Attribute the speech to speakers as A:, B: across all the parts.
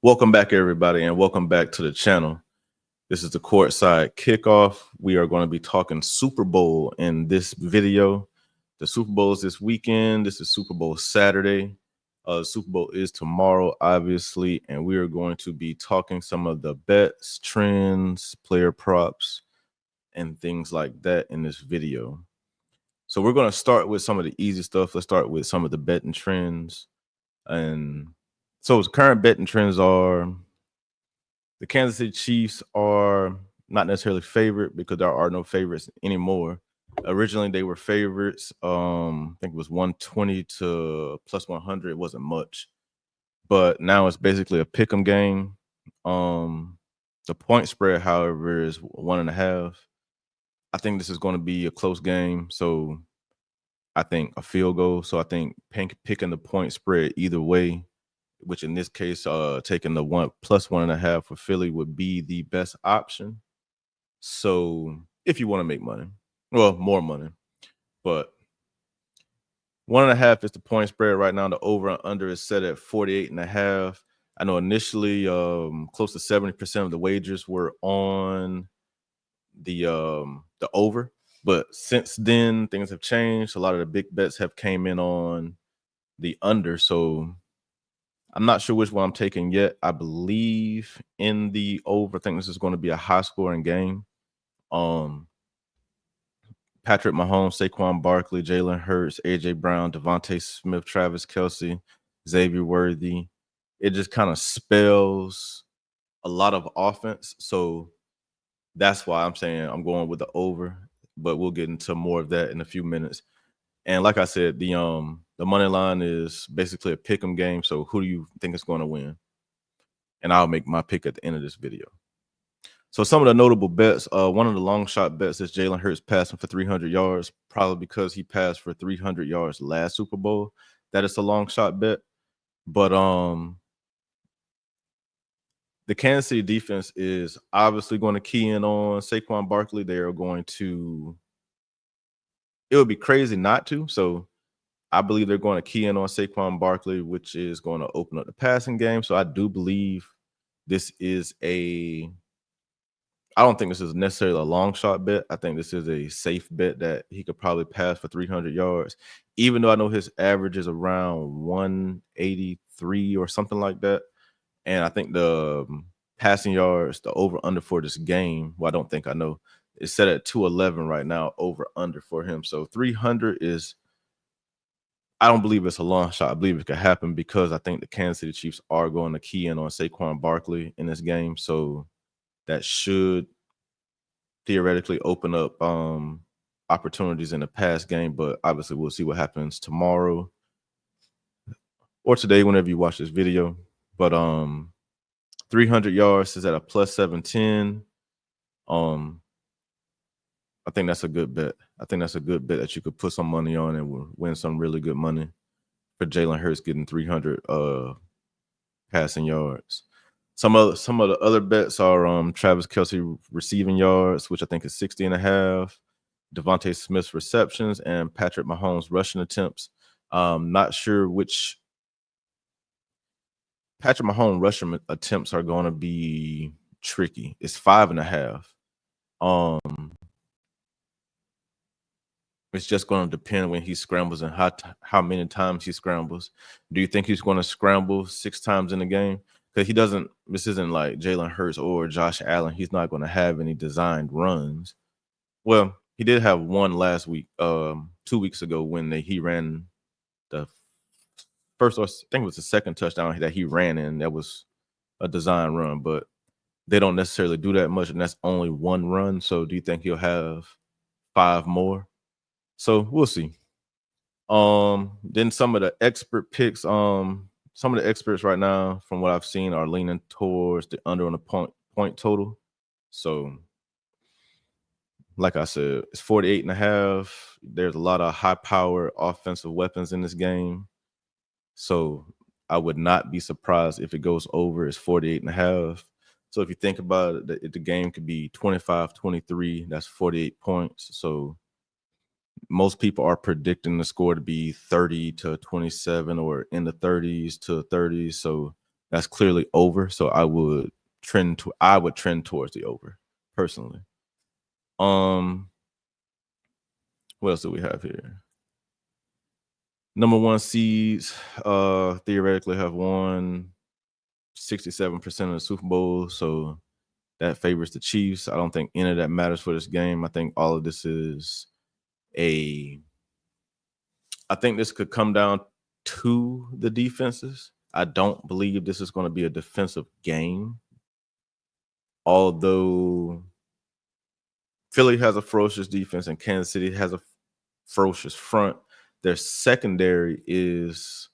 A: Welcome back, everybody, and welcome back to the channel. This is the courtside kickoff. We are going to be talking Super Bowl in this video. The Super Bowl is this weekend. This is Super Bowl Saturday. Super Bowl is tomorrow, obviously, and we are going to be talking some of the bets, trends, player props, and things like that in this video. So we're going to start with some of the easy stuff. Let's start with some of the betting trends. And so current betting trends are the Kansas City Chiefs are not necessarily favorite because there are no favorites anymore. Originally, they were favorites. I think it was 120 to plus 100. It wasn't much, but now it's basically a pick'em game. The point spread, however, is 1.5. I think this is going to be a close game, so I think a field goal. So I think picking the point spread either way, which in this case, taking the plus 1.5 for Philly would be the best option. So if you want to make money, well, more money, but 1.5 is the point spread right now. The over and under is set at 48.5. I know initially close to 70% of the wagers were on the over, but since then things have changed. A lot of the big bets have came in on the under. So I'm not sure which one I'm taking yet. I believe in the over. I think this is going to be a high scoring game. Patrick Mahomes, Saquon Barkley, Jalen Hurts, AJ Brown, Devontae Smith, Travis Kelce, Xavier Worthy. It just kind of spells a lot of offense. So that's why I'm saying I'm going with the over, but we'll get into more of that in a few minutes. And like I said, the money line is basically a pick 'em game. So who do you think is going to win? And I'll make my pick at the end of this video. So some of the notable bets, one of the long shot bets is Jalen Hurts passing for 300 yards, probably because he passed for 300 yards last Super Bowl. That is a long shot bet. But the Kansas City defense is obviously going to key in on Saquon Barkley. They are going to – it would be crazy not to. So I believe they're going to key in on Saquon Barkley, which is going to open up the passing game. So I do believe this is I don't think this is necessarily a long shot bet. I think this is a safe bet that he could probably pass for 300 yards, even though I know his average is around 183 or something like that. And I think the passing yards, the over under for this game, well, I don't think I know, is set at 211 right now, over under for him. So 300 is, I don't believe it's a long shot. I believe it could happen because I think the Kansas City Chiefs are going to key in on Saquon Barkley in this game. So that should theoretically open up opportunities in the pass game, but obviously we'll see what happens tomorrow or today whenever you watch this video. But 300 yards is at a plus 710. I think that's a good bet. I think that's a good bet that you could put some money on and win some really good money for Jalen Hurts getting 300 passing yards. Some of the other bets are Travis Kelce receiving yards, which I think is 60.5. Devontae Smith's receptions and Patrick Mahomes rushing attempts. Not sure which Patrick Mahomes rushing attempts are going to be tricky. It's 5.5. It's just going to depend when he scrambles and how many times he scrambles. Do you think he's going to scramble 6 times in the game? Because he doesn't. This isn't like Jalen Hurts or Josh Allen. He's not going to have any designed runs. Well, he did have one last week, 2 weeks ago, when he ran the first, or I think it was the second touchdown that he ran in. That was a design run, but they don't necessarily do that much, and that's only one run. So do you think he'll have 5 more? So we'll see. Then some of the expert picks, some of the experts right now, from what I've seen, are leaning towards the under on the point total. So like I said, it's 48.5. There's a lot of high power offensive weapons in this game. So I would not be surprised if it goes over. It's 48.5. So if you think about it, the game could be 25-23. That's 48 points. So most people are predicting the score to be 30-27 or in the 30s to 30s. So That's clearly over. So I would trend towards the over personally. What else do we have here? Number 1 seeds theoretically have won 67% of the Super Bowl, so that favors the Chiefs. I don't think any of that matters for this game. I think all of this is I think this could come down to the defenses. I don't believe this is going to be a defensive game. Although Philly has a ferocious defense and Kansas City has a ferocious front, their secondary is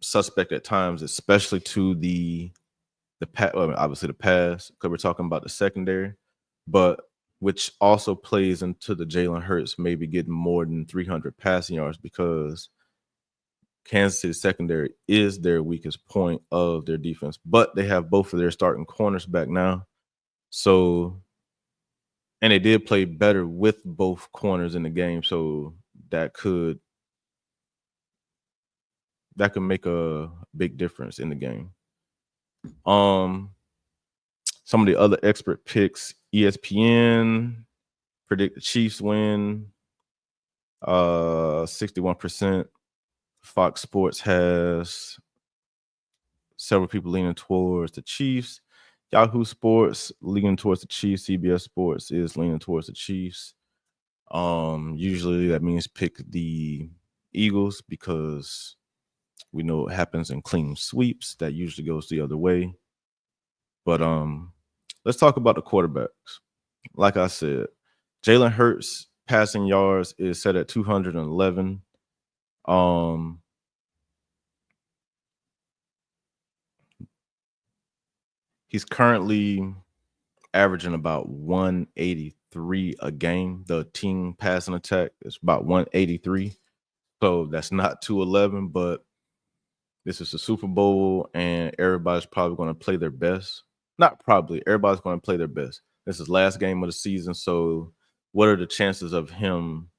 A: suspect at times, especially to the obviously the pass, because we're talking about the secondary, but which also plays into the Jalen Hurts maybe getting more than 300 passing yards, because Kansas City secondary is their weakest point of their defense, but they have both of their starting corners back now. So, and they did play better with both corners in the game, so that could make a big difference in the game. Some of the other expert picks, ESPN predict the Chiefs win 61%. Fox Sports has several people leaning towards the Chiefs. Yahoo Sports leaning towards the Chiefs. CBS Sports is leaning towards the Chiefs. Usually that means pick the Eagles, because we know what happens in clean sweeps. That usually goes the other way. But let's talk about the quarterbacks. Like I said, Jalen Hurts passing yards is set at 211. He's currently averaging about 183 a game. The team passing attack is about 183. So that's not 211, but this is the Super Bowl and everybody's probably going to play their best. Not probably, everybody's going to play their best. This is last game of the season, so what are the chances of him,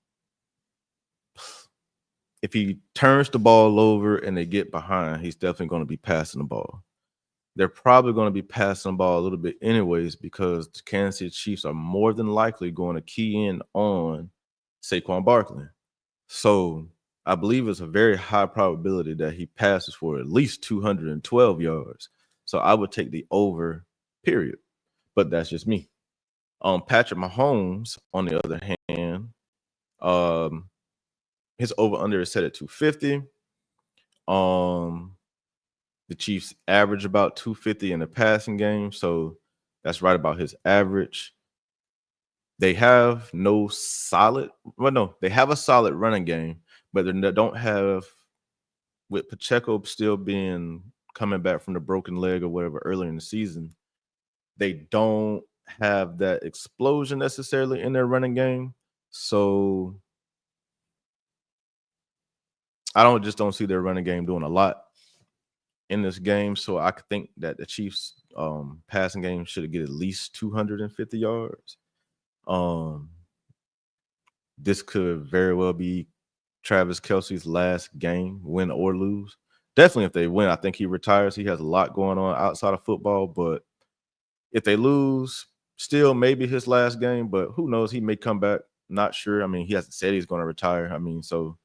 A: if he turns the ball over and they get behind, he's definitely going to be passing the ball. They're probably going to be passing the ball a little bit anyways, because the Kansas City Chiefs are more than likely going to key in on Saquon Barkley. So I believe it's a very high probability that he passes for at least 212 yards. So I would take the over, period. But that's just me. Patrick Mahomes, on the other hand, his over-under is set at 250. The Chiefs average about 250 in the passing game, so that's right about his average. They have they have a solid running game, but they don't have, with Pacheco still coming back from the broken leg or whatever earlier in the season, they don't have that explosion necessarily in their running game. So I don't see their running game doing a lot in this game. So I could think that the Chiefs passing game should get at least 250 yards. This could very well be Travis Kelce's last game, win or lose. Definitely if they win, I think he retires. He has a lot going on outside of football, but if they lose, still maybe his last game, but who knows? He may come back. Not sure. I mean, he hasn't said he's going to retire. I mean, so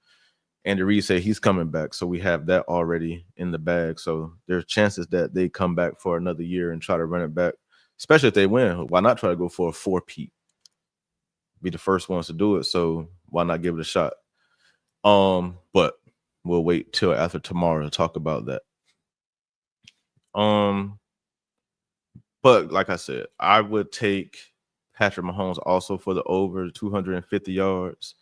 A: Andy Reid said he's coming back, so we have that already in the bag. So there's chances that they come back for another year and try to run it back, especially if they win. Why not try to go for a 4-peat? Be the first ones to do it, so why not give it a shot? But we'll wait till after tomorrow to talk about that. But like I said, I would take Patrick Mahomes also for the over 250 yards.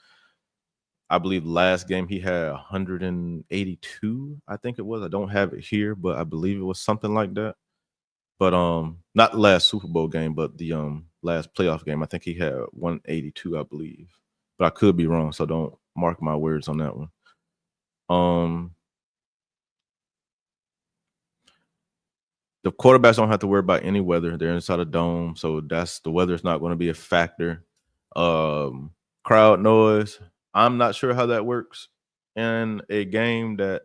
A: I believe last game he had 182, I think it was. I don't have it here, but I believe it was something like that. But not the last Super Bowl game, but the last playoff game. I think he had 182, I believe. But I could be wrong, so don't mark my words on that one. The quarterbacks don't have to worry about any weather. They're inside a dome, so the weather's not going to be a factor. Crowd noise, I'm not sure how that works in a game that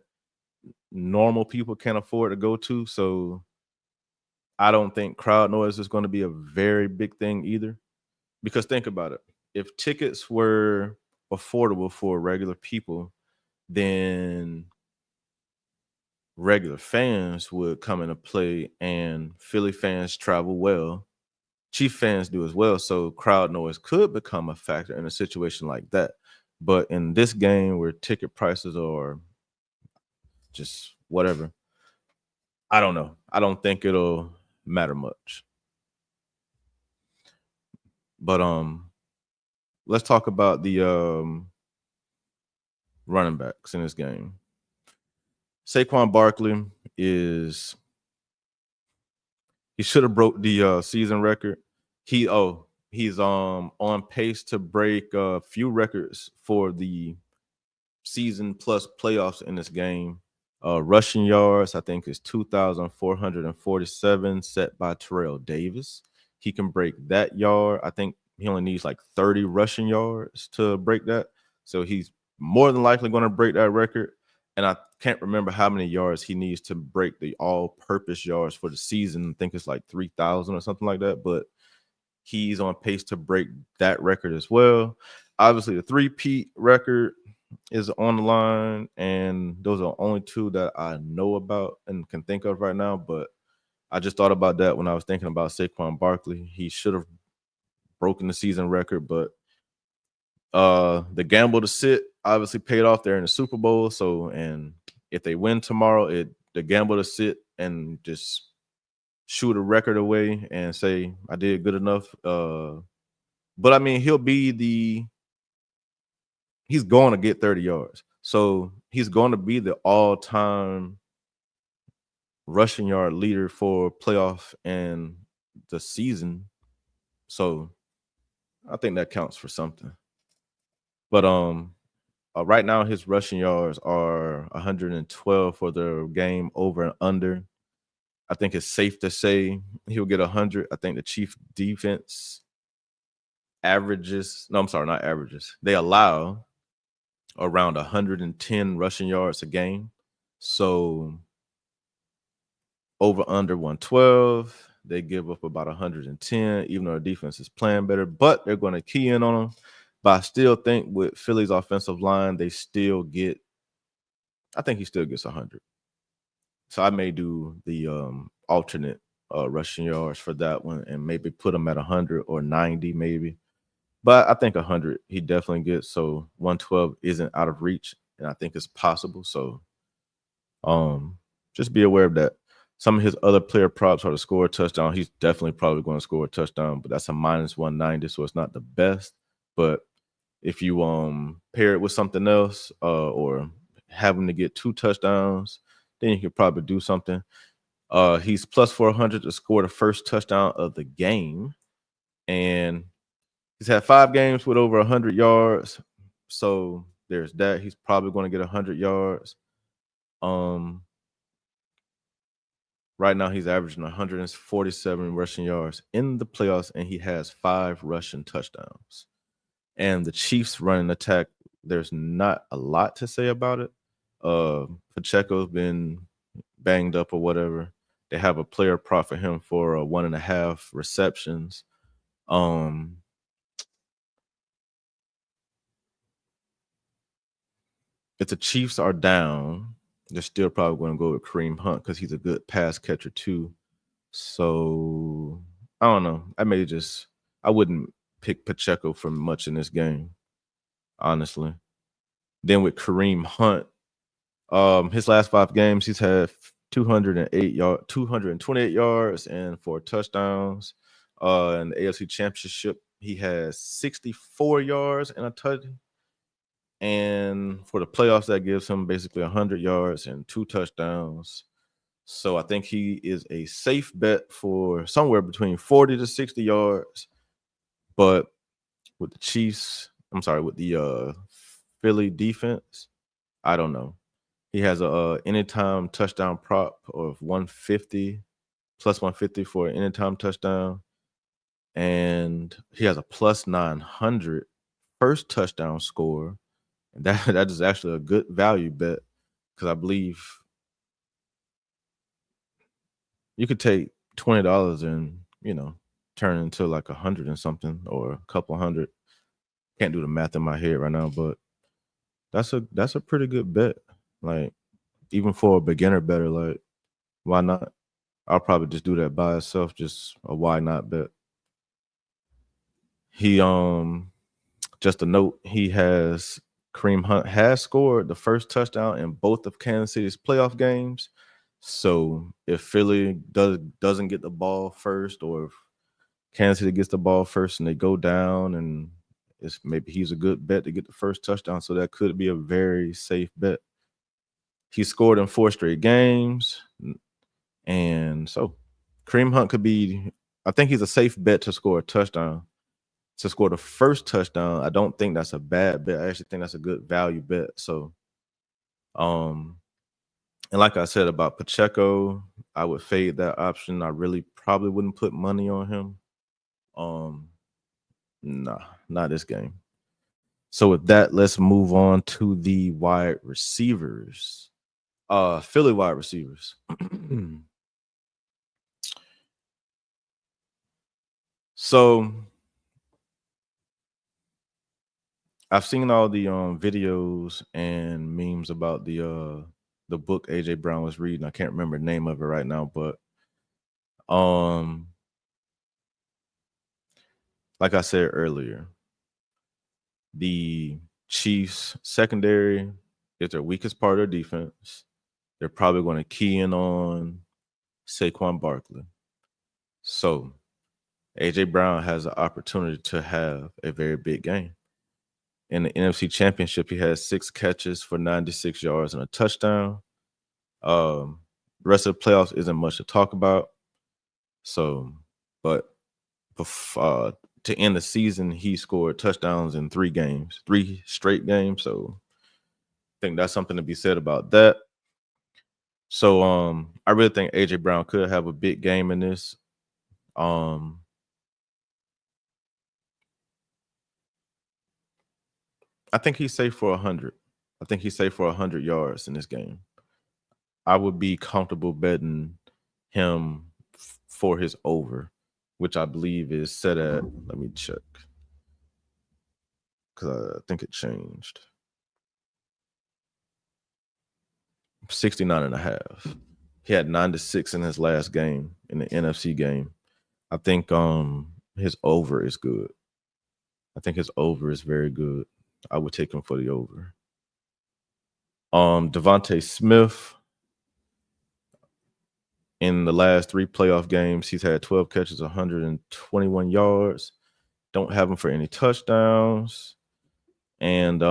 A: normal people can't afford to go to. So I don't think crowd noise is going to be a very big thing either. Because think about it. If tickets were affordable for regular people, then regular fans would come into play, and Philly fans travel well. Chief fans do as well. So crowd noise could become a factor in a situation like that. But in this game where ticket prices are just whatever, I don't know. I don't think it'll matter much. But let's talk about the running backs in this game. Saquon Barkley is he should have broke the season record. He's on pace to break a few records for the season plus playoffs in this game. Rushing yards, I think, is 2,447 set by Terrell Davis. He can break that yard. I think he only needs like 30 rushing yards to break that. So he's more than likely going to break that record. And I can't remember how many yards he needs to break the all-purpose yards for the season. I think it's like 3,000 or something like that. But he's on pace to break that record as well. Obviously, the three-peat record is on the line, and those are the only two that I know about and can think of right now. But I just thought about that when I was thinking about Saquon Barkley. He should have broken the season record, but the gamble to sit obviously paid off there in the Super Bowl. So, and if they win tomorrow, the gamble to sit and just shoot a record away and say I did good enough. But I mean, he's going to get 30 yards. So he's going to be the all-time rushing yard leader for playoff and the season. So I think that counts for something. But right now his rushing yards are 112 for the game over and under. I think it's safe to say he'll get 100. I think the Chief defense not averages. They allow around 110 rushing yards a game. So over under 112, they give up about 110, even though our defense is playing better, but they're going to key in on them. But I still think with Philly's offensive line, I think he still gets 100. So I may do the alternate rushing yards for that one and maybe put him at 100 or 90 maybe. But I think 100 he definitely gets. So 112 isn't out of reach, and I think it's possible. So just be aware of that. Some of his other player props are to score a touchdown. He's definitely probably going to score a touchdown, but that's a minus 190, so it's not the best. But if you pair it with something else or having to get 2 touchdowns, then you could probably do something. He's plus 400 to score the first touchdown of the game, and he's had 5 games with over 100 yards. So there's that. He's probably going to get 100 yards. Right now, he's averaging 147 rushing yards in the playoffs, and he has 5 rushing touchdowns. And the Chiefs' running attack, there's not a lot to say about it. Pacheco's been banged up or whatever. They have a player prop for him for 1.5 receptions. If the Chiefs are down, they're still probably going to go with Kareem Hunt because he's a good pass catcher too. So I don't know. I wouldn't pick Pacheco for much in this game, honestly. Then with Kareem Hunt, his last 5 games, he's had 228 yards and 4 touchdowns. In the AFC Championship, he has 64 yards and a touchdown. And for the playoffs, that gives him basically 100 yards and 2 touchdowns. So I think he is a safe bet for somewhere between 40 to 60 yards. But with the Philly defense, I don't know. He has a anytime touchdown prop of 150 plus 150 for an anytime touchdown, and he has a plus 900 first touchdown score. And that is actually a good value bet because I believe You could take $20 and turn into like 100 and something or a couple hundred. Can't do the math in my head right now, but that's a pretty good bet. Like even for a beginner better, like why not? I'll probably just do that by itself, just a why not bet. He just a note, Kareem Hunt has scored the first touchdown in both of Kansas City's playoff games. So if Philly doesn't get the ball first, or if Kansas City gets the ball first and they go down, and maybe he's a good bet to get the first touchdown. So that could be a very safe bet. He scored in 4 straight games. And so Kareem Hunt could be, I think he's a safe bet to score a touchdown. To score the first touchdown, I don't think that's a bad bet. I actually think that's a good value bet. So, and like I said about Pacheco, I would fade that option. I really probably wouldn't put money on him. Nah, not this game. So with that, let's move on to the wide receivers. Philly wide receivers. So I've seen all the videos and memes about the book AJ Brown was reading. I can't remember the name of it right now, but like I said earlier, the Chiefs secondary is their weakest part of their defense. They're probably going to key in on Saquon Barkley. So AJ Brown has an opportunity to have a very big game. In the NFC Championship, he has 6 catches for 96 yards and a touchdown. The rest of the playoffs isn't much to talk about. So, but to end the season, he scored touchdowns in 3 straight games. So I think that's something to be said about that. So I really think AJ Brown could have a big game in this. I think he's safe for 100. I think he's safe for 100 yards in this game. I would be comfortable betting him for his over, which I believe is set at, let me check, because I think it changed. 69.5. He had 9-6 in his last game in the NFC game. I think his over is good. I think his over is very good. I would take him for the over. Devontae Smith, in the last 3 playoff games, he's had 12 catches, 121 yards. Don't have him for any touchdowns. And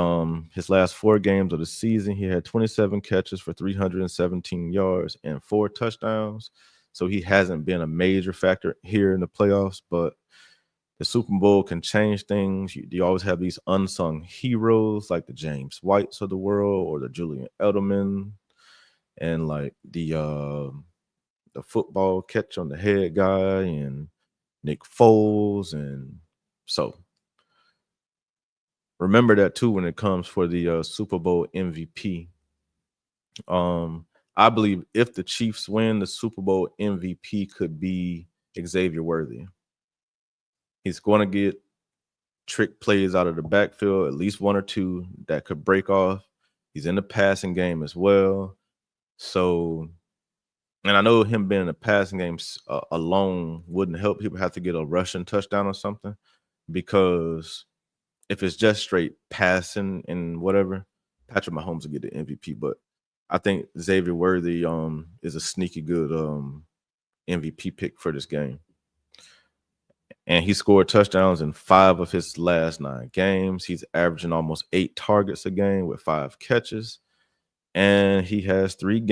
A: his last 4 games of the season, he had 27 catches for 317 yards and 4 touchdowns. So he hasn't been a major factor here in the playoffs, but the Super Bowl can change things. You always have these unsung heroes like the James Whites of the world, or the Julian Edelman, and like the football catch on the head guy, and Nick Foles. And so remember that too when it comes for the Super Bowl MVP. I believe if the Chiefs win, the Super Bowl MVP could be Xavier Worthy. He's going to get trick plays out of the backfield, at least 1 or 2 that could break off. He's in the passing game as well. So, and I know him being in the passing game alone wouldn't help. He would have to get a rushing touchdown or something, because if it's just straight passing and whatever, Patrick Mahomes will get the MVP. But I think Xavier Worthy is a sneaky good MVP pick for this game. And he scored touchdowns in 5 of his last 9 games. He's averaging almost 8 targets a game with 5 catches. And he has 3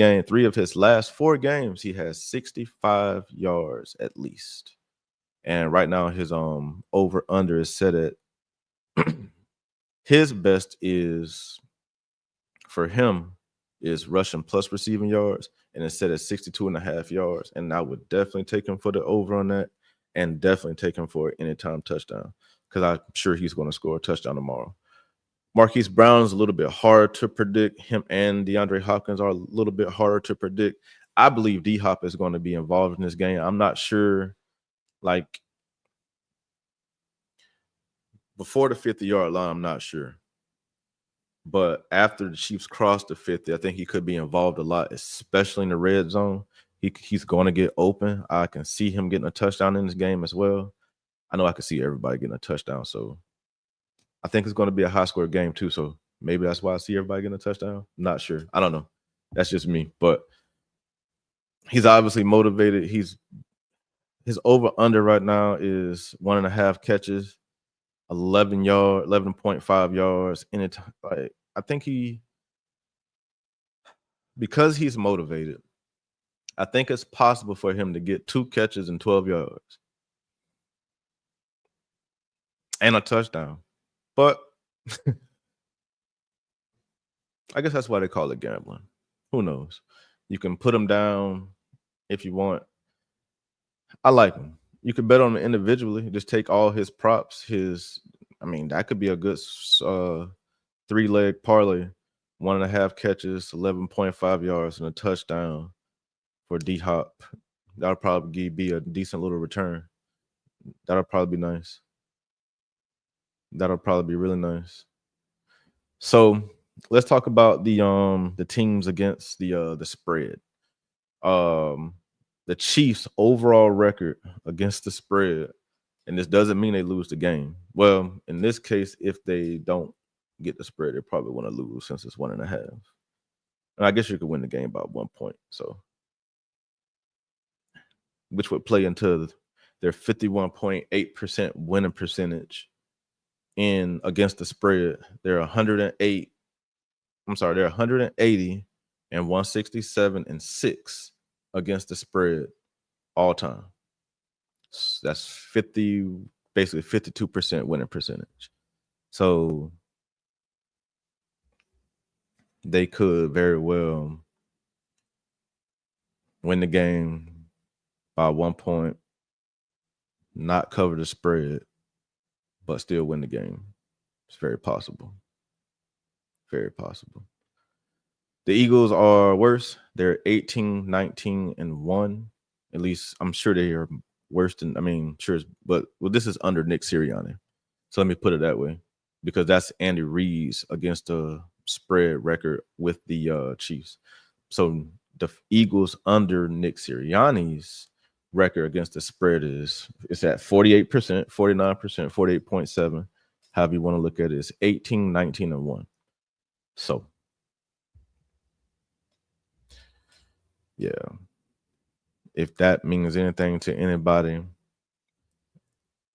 A: of his last 4 games, he has 65 yards at least. And right now his over under is set at his best is for him is rushing plus receiving yards, and it's set at 62.5 yards. And I would definitely take him for the over on that, and definitely take him for an anytime touchdown, because I'm sure he's going to score a touchdown tomorrow. Marquise Brown is a little bit hard to predict. Him and DeAndre Hopkins are a little bit harder to predict. I believe D-Hop is going to be involved in this game. I'm not sure, like before the 50-yard line, I'm not sure. But after the Chiefs cross the 50, I think he could be involved a lot, especially in the red zone. He's going to get open. I can see him getting a touchdown in this game as well. I know I can see everybody getting a touchdown. So I think it's going to be a high score game too. So maybe that's why I see everybody getting a touchdown. I'm not sure. I don't know. That's just me. But he's obviously motivated. His over under right now is 1.5 catches, 11.5 yards. Like I think because he's motivated, I think it's possible for him to get 2 catches and 12 yards and a touchdown. But I guess that's why they call it gambling. Who knows? You can put him down if you want. I like him. You could bet on him individually. Just take all his props. That could be a good 3-leg parlay. 1.5 catches, 11.5 yards, and a touchdown for D-Hop. That'll probably be a decent little return. That'll probably be nice. That'll probably be really nice. So let's talk about the teams against the spread. The Chiefs' overall record against the spread, and this doesn't mean they lose the game. Well, in this case, if they don't get the spread, they probably want to lose since it's 1.5. And I guess you could win the game by 1 point. So, which would play into their 51.8% winning percentage in against the spread. They're 108. They're 180 and 167-6 against the spread all time. That's basically 52% winning percentage. So they could very well win the game by 1 point, not cover the spread, but still win the game. It's very possible. Very possible. The Eagles are worse. They're 18, 19, and 1. At least I'm sure they are worse than, but this is under Nick Sirianni. So let me put it that way, because that's Andy Reid's against the spread record with the Chiefs. So the Eagles under Nick Sirianni's record against the spread is at 48%, 49%, 48.7. However you want to look at it, it's 18, 19, and 1. So yeah, if that means anything to anybody,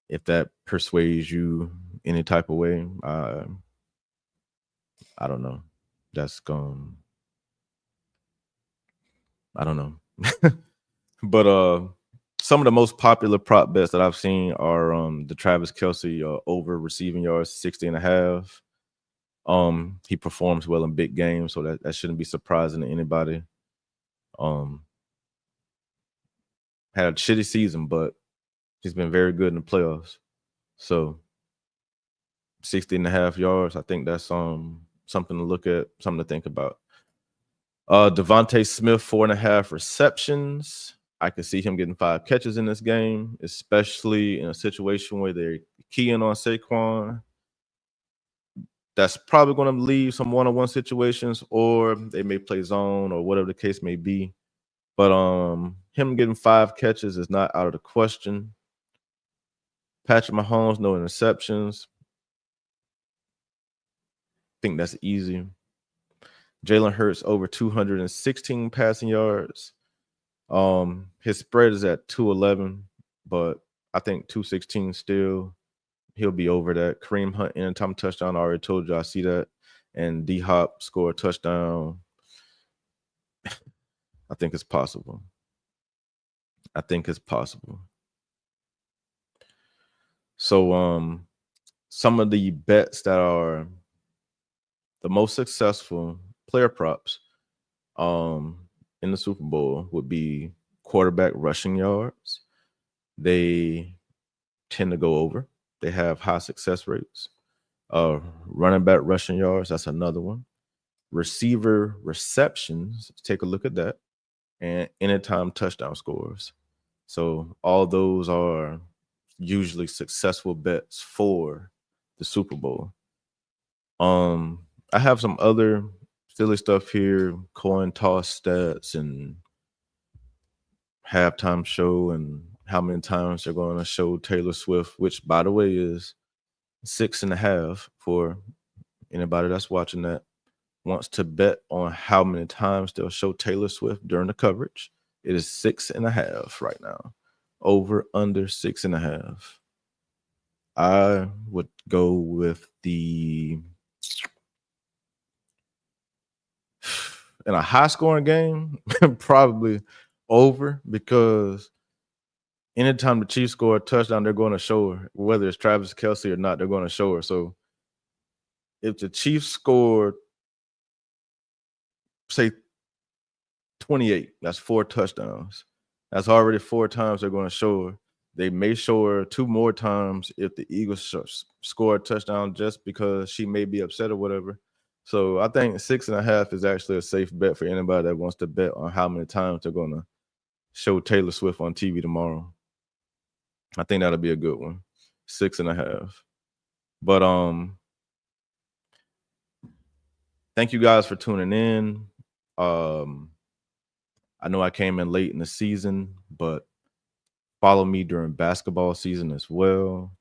A: if that persuades you any type of way, I don't know. I don't know. But some of the most popular prop bets that I've seen are the Travis Kelce over receiving yards 60.5. He performs well in big games, so that shouldn't be surprising to anybody. Had a shitty season, but he's been very good in the playoffs. So 60.5 yards, I think that's something to look at, something to think about. Devontae Smith, 4.5 receptions. I could see him getting 5 catches in this game, especially in a situation where they're keying on Saquon. That's probably going to leave some one-on-one situations, or they may play zone or whatever the case may be. But him getting 5 catches is not out of the question. Patrick Mahomes, no interceptions. I think that's easy. Jalen Hurts over 216 passing yards. His spread is at 211, but I think 216 still. He'll be over that. Kareem Hunt anytime touchdown. I already told you I see that. And D-Hop score a touchdown. I think it's possible. So some of the bets that are the most successful player props in the Super Bowl would be quarterback rushing yards. They tend to go over. They have high success rates. Running back rushing yards, that's another one. Receiver receptions, take a look at that. and anytime touchdown scores. So all those are usually successful bets for the Super Bowl. I have some other silly stuff here, coin toss stats and halftime show and how many times they're going to show Taylor Swift, which by the way is 6.5 for anybody that's watching that wants to bet on how many times they'll show Taylor Swift during the coverage. It is 6.5 right now. Over under 6.5. I would go with the in a high scoring game, probably over, because anytime the Chiefs score a touchdown, they're going to show her, whether it's Travis Kelce or not, they're going to show her. So if the Chiefs scored, say 28, that's 4 touchdowns. That's already 4 times they're going to show her. They may show her 2 more times if the Eagles score a touchdown, just because she may be upset or whatever. So I think 6.5 is actually a safe bet for anybody that wants to bet on how many times they're going to show Taylor Swift on TV tomorrow. I think that'll be a good one. 6.5. But thank you guys for tuning in. I know I came in late in the season, but follow me during basketball season as well.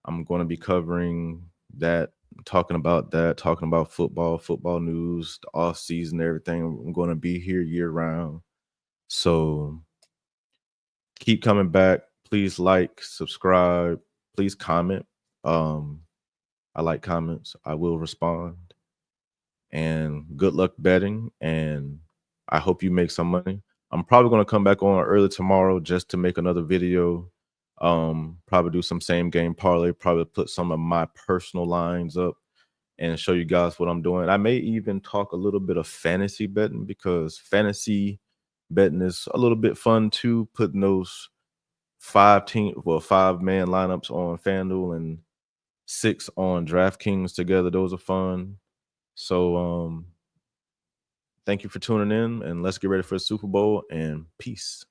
A: I'm going to be covering that, talking about football news, the off season, everything. I'm going to be here year round. So keep coming back. Please like, subscribe, please comment. I like comments. I will respond. And good luck betting. And I hope you make some money. I'm probably going to come back on early tomorrow just to make another video. Probably do some same game parlay, probably put some of my personal lines up and show you guys what I'm doing. I may even talk a little bit of fantasy betting, because fantasy betting is a little bit fun too, putting those 5-man lineups on FanDuel and 6 on DraftKings together. Those are fun. So thank you for tuning in, and let's get ready for the Super Bowl, and peace.